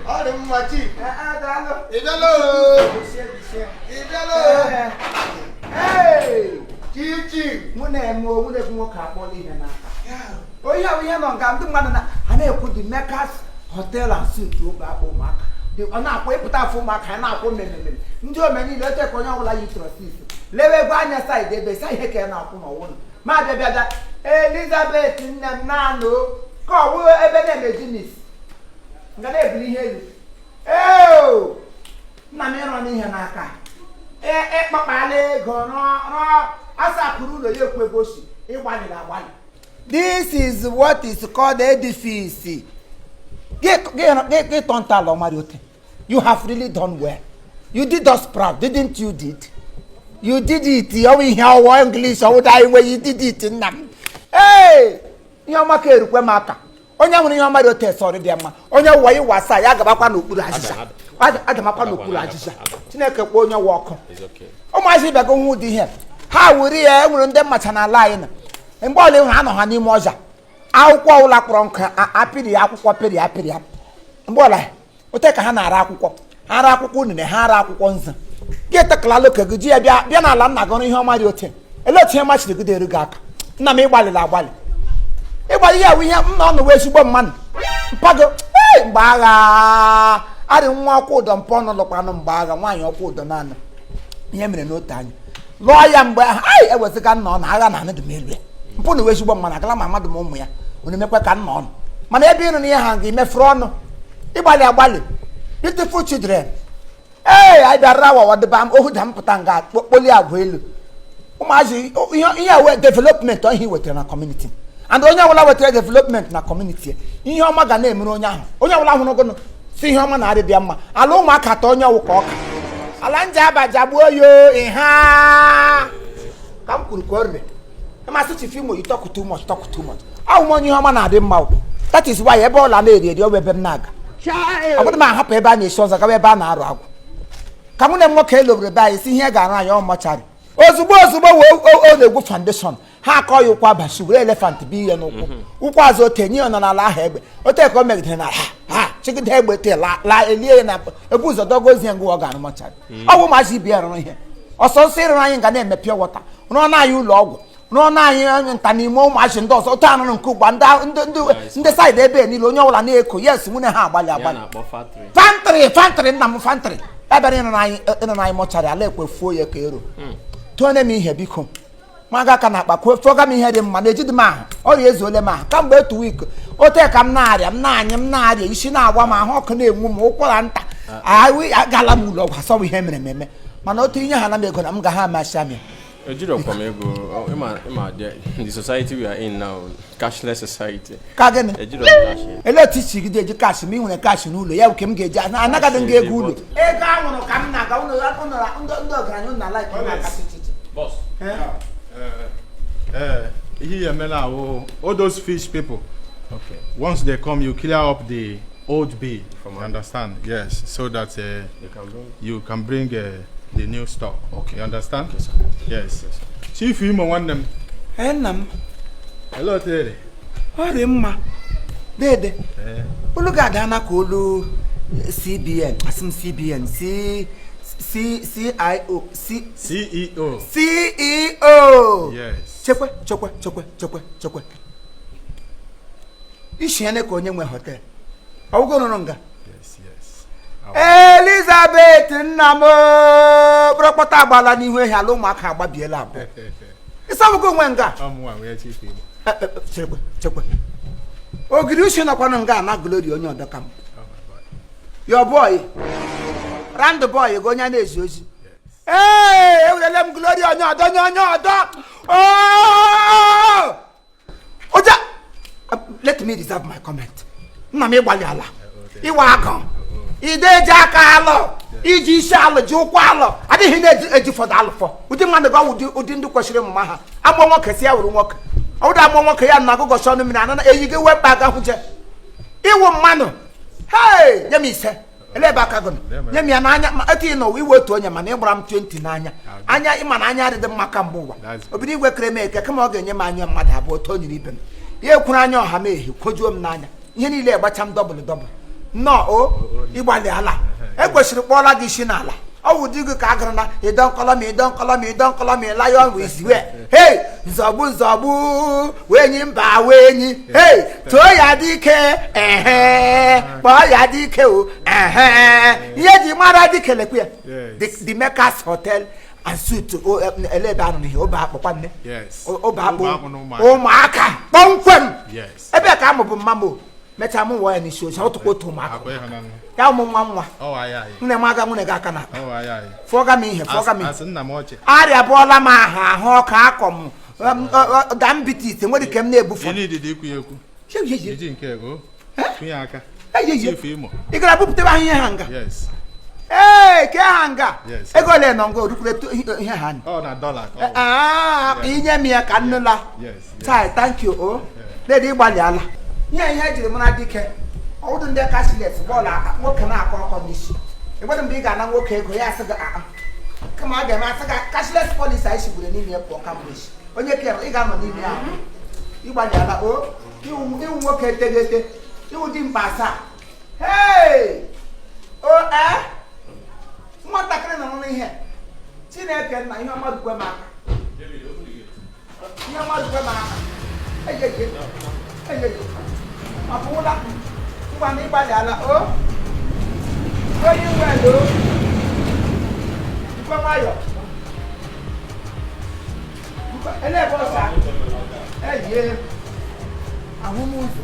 All the machi. Hey, Chichi. Mune kapoli na. Oh yeah, we have on come to Manana. And I put the Mecca's hotel and suit to Babo Mark. The Anna put out for Mark and now for men. Enjoy many letter for your life to assist. Level by your side, they say he can now come on. Mother Elizabeth in them nano. Call we a genius. Ngane believe. Oh, Namero ni Hanaka. Papale, go no, Asa Kurudo, Yokoboshi, one. This is what is called edifice. Get on Talo Mariote. You have really done well. You did us proud, didn't you? You did it. You hear English, or die where you did it in them. Hey, you make a remark. Onya hunu yo mari hotel sorry dem ma onya wo yi wasa ya gaba kwa no kuru ajija adama kwa no kuru ajija Chineke kwa onya wo ko o ma si be go hu di here ha wuri e nwuru ndem macha na line na mgbe ole hu anọ ha ni moja akwụkwọ ụla kpọrọ nka apiri akwụkwọ peri mgbe ole o te ka ha na ara akwụkwọ unine ha ara akwụkwọ nza gete kala loke gị ya bịa na ala nna gị ihe o mari hotel ele otie ma chiri gị deru gị aka nna m igbalila agbalị ịgbali ya wihe m na ọnụ wee ezigbo mmanụ mpago mgbe agha adị nwa ọkwa ụdọ mpọ nọ lụkwanụ mgbe agha nwaanyị ọkwa ụdọ naanị ihe mere n'otu anyị lụọ ya mgbe ewezịga nna ọ na agha na anụ dị m elu mpụ na wee ezigbo mmanụ agala ma mmadụ m ụmụ ya onye mekwe ka nna ọnụ mana ebe ịnụ na ihe ha ga imefuru ọnụ ịgbalị agbalị beautiful children anyị bịara wadịba m ohu da mpụta nga kpoli agwa elu ụmụazị ihe wee development ihe wetara na community and onye ọbụla wetara development na community ihe ọma ga na-emere onye ahụ onye ọbụla hụrụ gụnụ si ihe ọma na-adị bịa mma ala ụmụaka atọ onye ọwụ ka ọka ala nje abaja gbuo yo ịha ka m kwuru ka o rere ịmasị chief imo you talk too much ahụ m onye ihe ọma na-adị mma that is why ebe ọla na-eri ọ bụ ebe m na-aga ọ bụrụ m ahapụ ebe a na-esi ọzọ gaba ebe a na-arụ agwụ ka mụ na nwoke elobere be anyị si ihe ga-arụ anyị ọmọcharị ozugbo o na-egwu foundation ha akọ ya ụkwụ abachi were elefant bụ ihe n'ụkwụ ụkwụ azụ otenye ya nọ n'ala ahụ egbe ote ka o megidere na ha chigide egbe te la elie ya na ebu ụzọ dogozie ngụ ọ ga-arụ mọcharị ọ bụ maazị ibi rụrụ ihe ọsọ nsọ ịrụrụ anyị ga na-eme pịa wọta rụọ na anyị ụlọ ọgwụ rụọ na anyị nta n'ime ụmụazị ndị ọzọ otu anụrụ nke ụgba ndị saịdị ebe niile onye ọbụla na-eko yes nwunye ha agbalị fantri nna m fantri ebere ịnụ anyị mọcharị ala ekwefuo ya ka ero tụọ m ihe biko maga ka na akpa fọga m ihe dị mma na-ejide m ahụ ọrịa ezuole m ahụ kamgbe otu week ote ka m na-arịa m na-arịa isi na-agwa m ahụ ọkụ na-enwu m ụkwara nta agala m ụlọ ọgwụ asọbụ ihe mere eme mana otu ihe ha na m ego na m ga ha amasị amị the society we are in now, cashless society. Kagene. Eletri chigide eji cash mi nwere cash n'ụlọ ya uke m ga-eji anagadị m ga-ego ụlọ ego ahụrụ ka m na-aga ụlọ ndị ọgaranya na like boss. All those fish people. Okay. Once they come, you clear up the old bay. You understand? Yes, so that you can bring the new stock. Okay. You understand? Okay, sir. Yes. Chief Imo want them. Nam. Hello, Tere. Hurry, ma. Dede. Look at Dana Kulu CBN. Some CBN. CIO. CEO. CEO. Yes. Chekwe. Ishene ko onye hotel. Awugo no nga. Yes. Elizabeth nnamo brokpota agbala n'ihu ehi ala ụmụaka agbabiela abụ. Isabugo nwe nga. We chief. Chekwe. Ogiri uche na kwanu nga na glory onye odokam. Your boy. Rand boy go nya na-ezi ozi. Ewelele m glory onye odo. Oh! Oja. Let me reserve my comment. Nna m igbali ala. Iwa akọ. Ideje aka alọ. Iji isi alọ ji ụkwụ alọ. Adịghị na-eji fọdụ alụfọ. Ụdị mmadụ ga ụdị ndị kwesịrị mma ha. Agbọ nwoke si ya wuru nwoke. Ọwụda agbọ nwoke ya na agụgọ sọnụ mmiri anana eyi gị wepụ aga hụje. Iwu mmanụ. Hey! Nye m ise. Elebe aka gụnụ. Nye m ya n'anya. Eti ị nọ iwe otu onye mana ị gbara m 20 n'anya. Anya ịma na anya adịdị mma ka mgbe ụwa. Obido igwe kere m eke kama ọ ga-enye m anya mmadụ abụọ otu o nyere ibe m. Ya ekwuru anya ọha m ehi kwojuo m n'anya ihe niile egbacha m dọbụl no o igbali ala e kwesịrị kpọla gị isi n'ala ọ wụ di gị ka agara na idon lion with where hey nzọgbu wenyi mba wenyi hey too ya dike kpọọ ya dike o ihe ji mara dike lekwe ya the Makers Hotel and Suites elebe anụ n'ihe obe akpọkwa nne obe akpọ ụmụaka kpọmkwem ebe ka amụ bụ mmamo mecha mụ wọ ya n'isi oche ọtụkwa otu ụmụaka ya ụmụ nwa nne m aga nwunye gị aka na fọga m ihe arịa bụọla m ahụ ọka akọ m dambitis nwere ike m na-ebufe ị gara bupụtebe ahụ ihe ha nga ee ke ha nga ego ole nọ nga orukwuru ihe ha inye m ya ka nnụla tai thank you o ledi ịgbalị ala ihe ejiri mara dike ọwụdụ ndị cashless bọọlụ nwoke na-akọ ọkọ n'isi ịgbadụ mgbe ị ga-ana nwoke ego ya asị gị kama a ga-eme asị gị cashless policy anyị sigburu n'ime ya pụọ kamgbe isi onye kere ị ga-anọ n'ime ya ịgbalị ala o iwu nwoke eteghete iwu dị mkpa asaa nwatakịrị nọ n'ihe Chineke nna ihe mmadụ kwe m aka ma pụla ngwa na ịgbalị ala o onye nwere nkwe nwayọ elebe ọsa eyie ahụmụzọ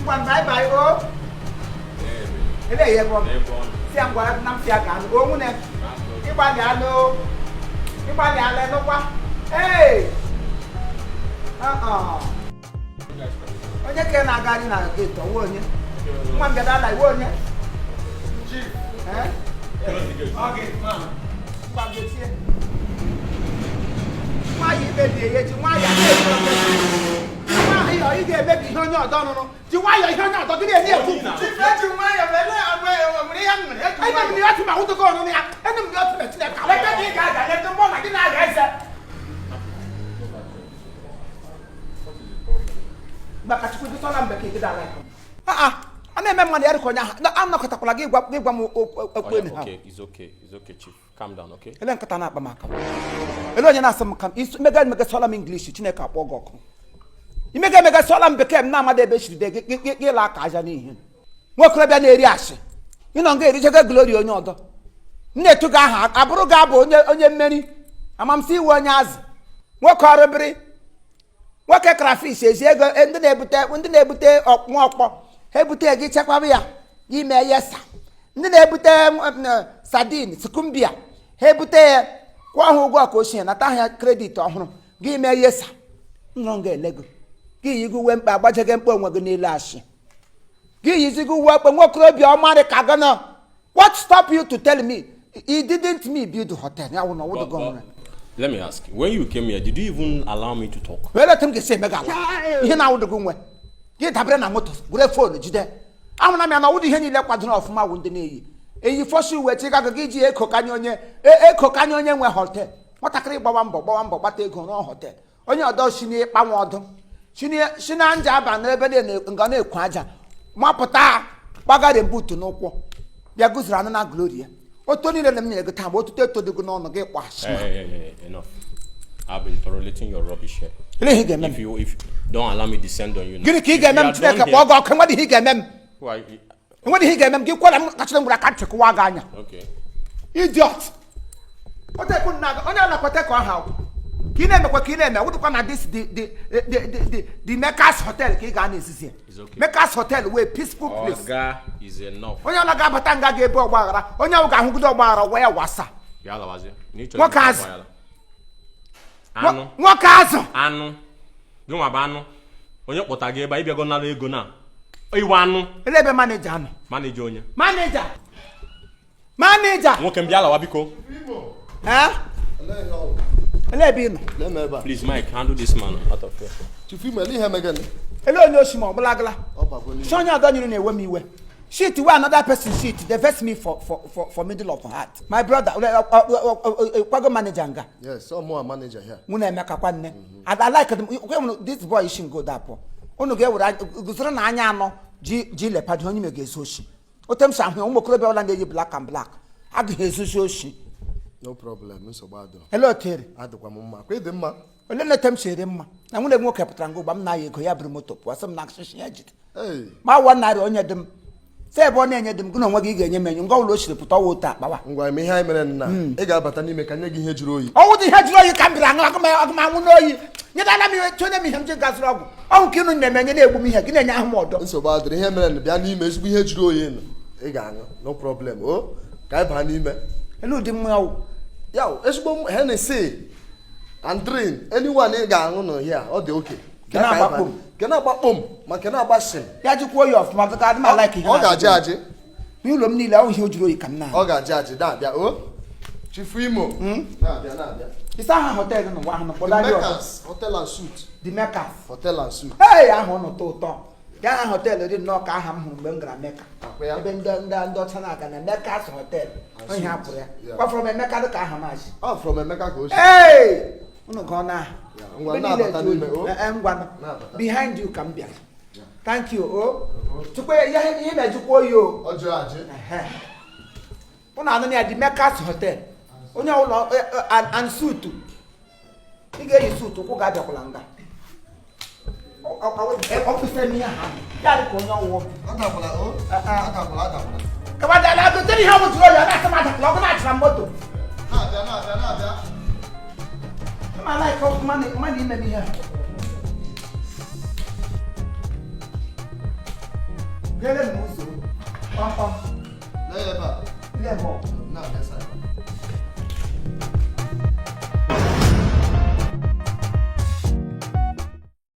ngwa bye o ele ihe bụ si ya ngwara na mfi aka anụ o nwune ịgbalị ala nụkwa onye ka na-agagharị na geto nwe onye nwa m bịada ala iwe onye nwaanyị ikpebi ihe ji nwaanyị ị ga-emebi ihe onye ọdọ nụrụ ji nwayọ ihe onye ọdọ gị na-enye ekwu ma ụtụkọ ọnụnụ ya enu m dị otu metụ ka weta gị ga-aga leta mbọ na gị na-aga eze maka chukwu dị sọla mbe ka ị gịdala a na-eme mmadụ ya rịka onye ahụ anọkọtakwala gị gwa m okwu enyi ha It's okay, chief. Calm down, okay? ele nkata na-akpa m aka ele onye na-asị m ka imega sọla m English Chineke akpọ gị ọkụ imega sọla m bekee m na-amada ebe echiri de gị ịla aka aja n'ihe nwokorobịa na-eri asị ịnọ nga erijego glori onye ọdọ na-etu gị aha abụrụ gị abụ onye mmeri amamsị iwe onye azụ nwoke ọrụbịrị nwoke krafish ezi ego ndị na-ebute nwa ọkpọ ha ebute gị chekwaba ya ime yesa ndị na-ebute sadin skumbia ha ebute ya kwụọ ha ụgwọ ka ochie nata ha kredit ọhụrụ gị mee yesa nrọ nga elego gị yigo uwe mkpa agbajege mkpa onwe gị niile ashị gị yizigo uwe okpe nwokorobịa ọmarị ka gana what stop you to tell me he didn't me build hotel ya wụ na ọwụdụ gọọmenti. Let me ask you, when you came here, did you even allow me to talk? Well, let him get say mega. Ihe na awudu gunwe. Ge dabere na moto, gure phone jide. Amuna me na awudu ihe niile kwadoro ofuma wu ndị na-eyi. Eyi fosu weti ka gị ji eko kanye onye nwe hotel. Nwatakịrị gbawa mbọ gbata ego ro hotel. Onye ọdọ shini ịkpa nwa ọdụ. Shina nja aba na ebe nga na-ekwu aja. Mapụta gbagare mbutu n'ụkwụ. Bịa guzuru anụ na Gloria. Otu niile na m nyere gị taa, otuto etodigo n'ọnụ gị kpọ ashima. Enough. I've been tolerating your rubbish here. If you don't allow me to descend on you now. Gịnị ka ị ga-eme m Chineke kpọọ gị ọkụ enweghị ihe ị ga-eme m. Enweghị ihe ị ga-eme m gị kwere m kachara mgbere aka nchekwa gị anya. Idiot. Onye anakwete ka ọ ha ka ị na-emekwa ka ị na-eme wụdụkwa na this the Makers Hotel ka ị ga na-ezizi. Makers Hotel wee peaceful place. Oga is enough. Onye ọ na-abata nga ga-ebe ọgbaghara onye ahụ ga-ahụgide ọgbaghara wee wasa. Nwoke azụ. Nwoke azụ. Anụ. Gị nwa bụ anụ. Onye kpọta gị ebe a ịbịago nara ego na. Iwe anụ. Ele ebe maneja anọ. Maneja onye. Maneja. Nwoke m bịa lawa biko. Ele ebe ị nọ. Please Mike, handle this man out of here. Chifimeli ihe megane. Ele onye oshima ọbụlagala. Si onye ọdọ nyere na-ewe m iwe. Shit, where another person shit, they vex me for middle of heart. My brother, Kwago manager nga. Yes, some more manager here. Muna emeka kwanne. I like them. This boy shouldn't go that poor. Onu ge wura gusoro na anya ano ji lepad onye me geso shi. Otem sa hwe umo krobe wala ngeyi black and black. Agi hesusu oshi. No problem, nsogbu ado. Hello Terry. Adịkwa m mma. Kwa ịdị mma. Ole na tem sere mma. Na nwule nwoke pụtara ngo gba m na ego ya buru moto pụọ sị m na aksịsị ya jide. Ma wa narị onye dị m. Se ebe ọ na-enye dị m gụ na onwe gị ga-enye m enyo. Ngwa ụlọ ochiri pụta ọwa otu akpawa. Ngwa ime ihe anyị mere nna. Ị ga-abata n'ime ka nye gị ihe jụrụ oyi. Ọwụ dị ihe jụrụ oyi ka m biri aṅụ agụmanwụ n'oyi. Nyedala m ihe tonye m ihe m ji gasịrị ọgwụ. Ọnwụ ka inu na-emenye na-egbu m ihe gị na-enye ahụ m ọdọ. Nsogbu adịrị ihe mere bịa n'ime ezigbo ihe jụrụ oyi nọ. Ị ga-aṅụ. No problem. O ka anyị baa n'ime. Elu dị mma ọwụ. Ya ezigbo Hennessy and drink anyone ị ga-aṅụ nọ here ọ dị oke. Kena agbakpom ma kena agbasin. Ya jikwa oyi ọfụma bụka adị m alaiki ihe. Ọ ga-ajị ajị. N'ụlọ m niile ahụ ihe jụrụ oyi ka m na. Ọ ga-ajị ajị na-abịa o. Chief Imo. Na-abịa. Isa aha hotel nọ nwa ahụ nọ kpọda The Meccas Hotel and Suite. The Meccas Hotel and Suite. Hey, ahụ nọ ụtọ. Ya aha hotel dị nnọọ ka aha m hụrụ mgbe m gara Mecca. Ebe ndị ọcha na-aga na Meccas Hotel. Onye hapụrụ ya. Kwa from Emeka dị ka aha maazị. Oh, from Emeka ka o si. Hey! Unu gọ na. Ngwa na-abata n'ime o. Ngwa. Behind you ka m bịara. Thank you o. Tukwe ihe na-ejikwa oyi o. Ọjọọ ajị. Unu anụ ya The Meccas Hotel. Onye ụlọ and suit. Ị ga-eyi suit ụkwụ ga-abịakwala nga. Ọfịsa m ihe ha. Ya dị ka onye ọnwụọ. Adakwala o. Adakwala. Kabada na go tell you how much road you na sama that log na tram moto. Na-abịa. Ma like of money ime here. Gele mo so. Pam. Lebe. Lebo.